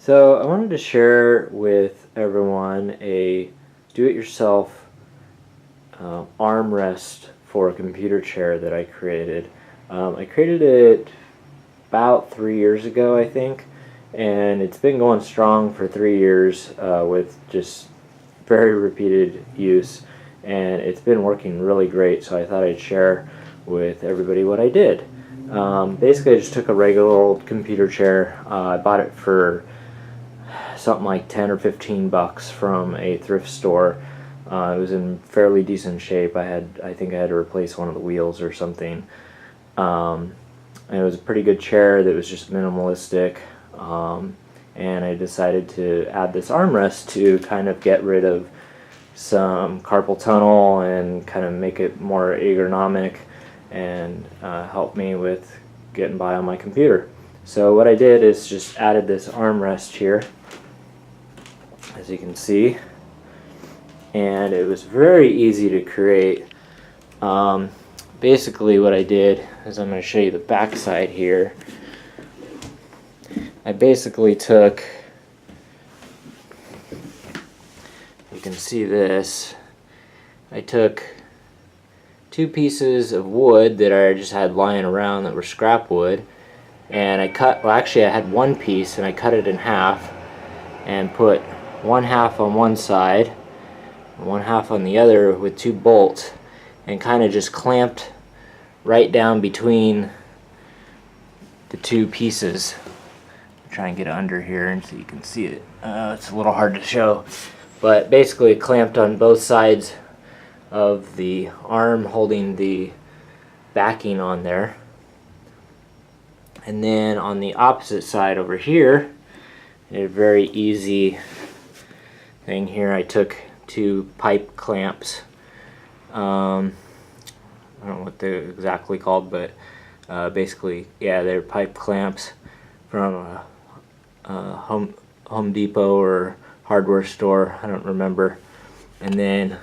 So I wanted to share with everyone a do-it-yourself armrest for a computer chair that I created. I created it about 3 years ago, I think, and it's been going strong for 3 years with just very repeated use, and it's been working really great, so I thought I'd share with everybody what I did. Basically, I just took a regular old computer chair. I bought it for something like 10 or 15 bucks from a thrift store. It was in fairly decent shape. I think I had to replace one of the wheels or something. And it was a pretty good chair that was just minimalistic. And I decided to add this armrest to kind of get rid of some carpal tunnel and kind of make it more ergonomic and help me with getting by on my computer. So what I did is just added this armrest here, as you can see, and it was very easy to create. Basically what I did is, I'm going to show you the back side here. I basically took, you can see this, I took 2 pieces of wood that I just had lying around that were scrap wood, and I cut, well actually I had 1 piece and I cut it in half and put 1/2 on one side and 1/2 on the other with 2 bolts, and kind of just clamped right down between the 2 pieces. Try and get under here and so you can see it. It's a little hard to show, but basically clamped on both sides of the arm holding the backing on there. And then on the opposite side over here, I did a very easy thing here. I took 2 pipe clamps. I don't know what they're exactly called, but basically, yeah, they're pipe clamps from a Home Depot or hardware store, I don't remember. And then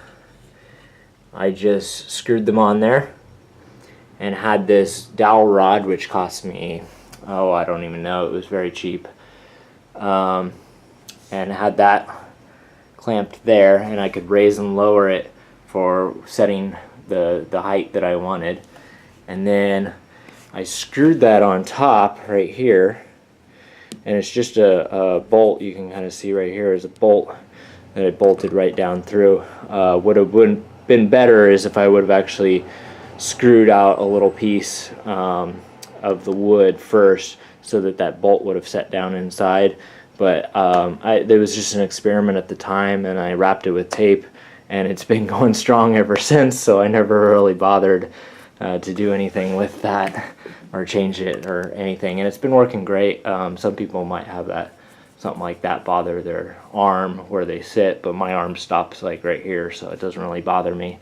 I just screwed them on there and had this dowel rod, which cost me, oh, I don't even know, it was very cheap, and had that clamped there, and I could raise and lower it for setting the height that I wanted. And then I screwed that on top right here, and it's just a bolt. You can kind of see right here is a bolt that I bolted right down through. What would have been better is if I would have actually screwed out a little piece of the wood first, so that that bolt would have set down inside. But there was just an experiment at the time, and I wrapped it with tape, and it's been going strong ever since, so I never really bothered to do anything with that or change it or anything, and it's been working great. Some people might have that, something like that, bother their arm where they sit, but my arm stops like right here, so it doesn't really bother me.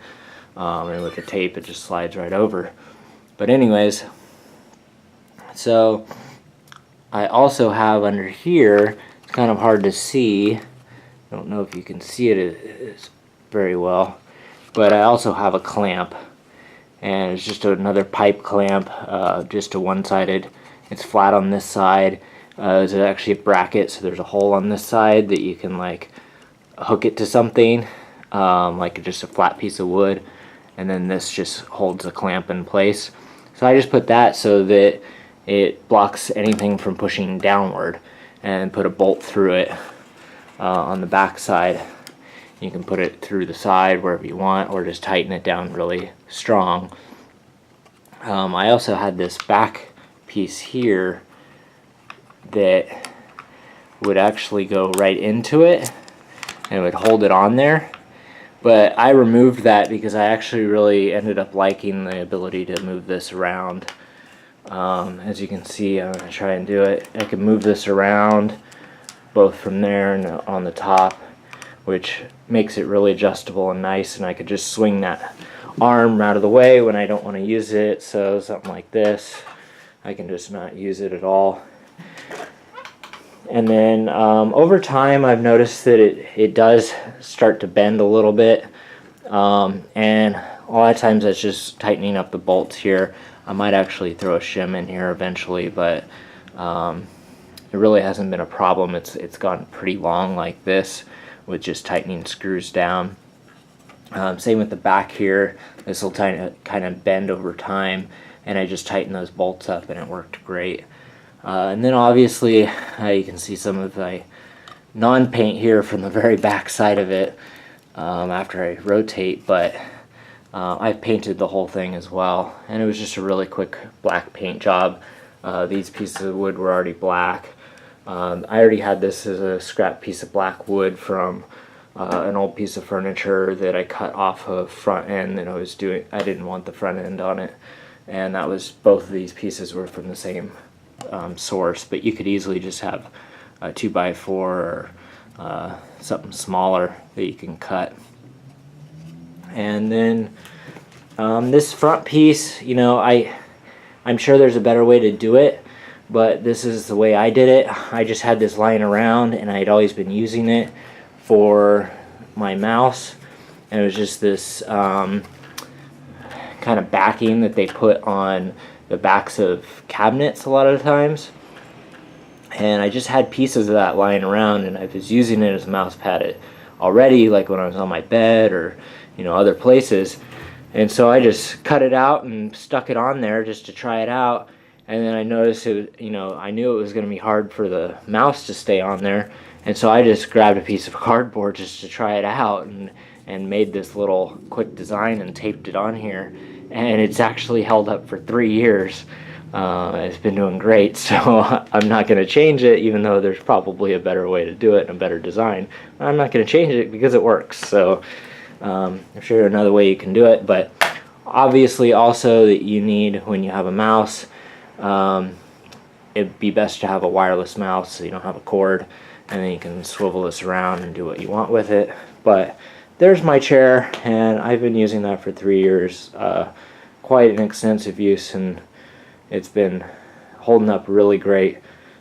And with the tape it just slides right over. But anyways, so I also have under here, it's kind of hard to see, I don't know if you can see it very well, but I also have a clamp, and it's just another pipe clamp, just a one-sided. It's flat on this side. There's actually a bracket, so there's a hole on this side that you can like hook it to something, like just a flat piece of wood, and then this just holds the clamp in place. So I just put that so that it blocks anything from pushing downward, and put a bolt through it on the back side. You can put it through the side wherever you want, or just tighten it down really strong. I also had this back piece here that would actually go right into it, and it would hold it on there. But I removed that because I actually really ended up liking the ability to move this around. As you can see, I'm going to try and do it. I can move this around both from there and on the top, which makes it really adjustable and nice, and I could just swing that arm out of the way when I don't want to use it. So something like this, I can just not use it at all. And then over time I've noticed that it does start to bend a little bit, and a lot of times that's just tightening up the bolts here. I might actually throw a shim in here eventually, but it really hasn't been a problem. It's gone pretty long like this with just tightening screws down. Same with the back here. This will kind of bend over time, and I just tightened those bolts up and it worked great. And then obviously you can see some of the non-paint here from the very back side of it after I rotate, but I painted the whole thing as well, and it was just a really quick black paint job. These pieces of wood were already black. I already had this as a scrap piece of black wood from an old piece of furniture that I cut off of front end that I didn't want the front end on it, and that was, both of these pieces were from the same source, but you could easily just have a 2x4 or something smaller that you can cut. And then this front piece, you know, I'm sure there's a better way to do it, but this is the way I did it. I just had this lying around, and I'd always been using it for my mouse, and it was just this kind of backing that they put on the backs of cabinets a lot of the times, and I just had pieces of that lying around, and I was using it as a mouse pad already, like when I was on my bed or, you know, other places. And so I just cut it out and stuck it on there just to try it out, and then I noticed it, you know, I knew it was going to be hard for the mouse to stay on there, and so I just grabbed a piece of cardboard just to try it out, and made this little quick design and taped it on here, and it's actually held up for 3 years. It's been doing great, so I'm not going to change it, even though there's probably a better way to do it and a better design. I'm not going to change it because it works. So I'm sure another way you can do it, but obviously also that you need, when you have a mouse, it'd be best to have a wireless mouse so you don't have a cord, and then you can swivel this around and do what you want with it. But there's my chair, and I've been using that for 3 years. Quite an extensive use, and it's been holding up really great.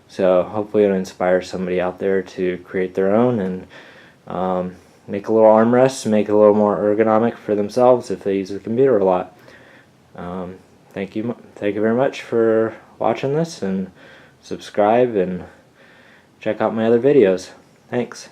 So hopefully it'll inspire somebody out there to create their own and make a little armrest, make it a little more ergonomic for themselves if they use the computer a lot. Thank you very much for watching this, and subscribe and check out my other videos. Thanks.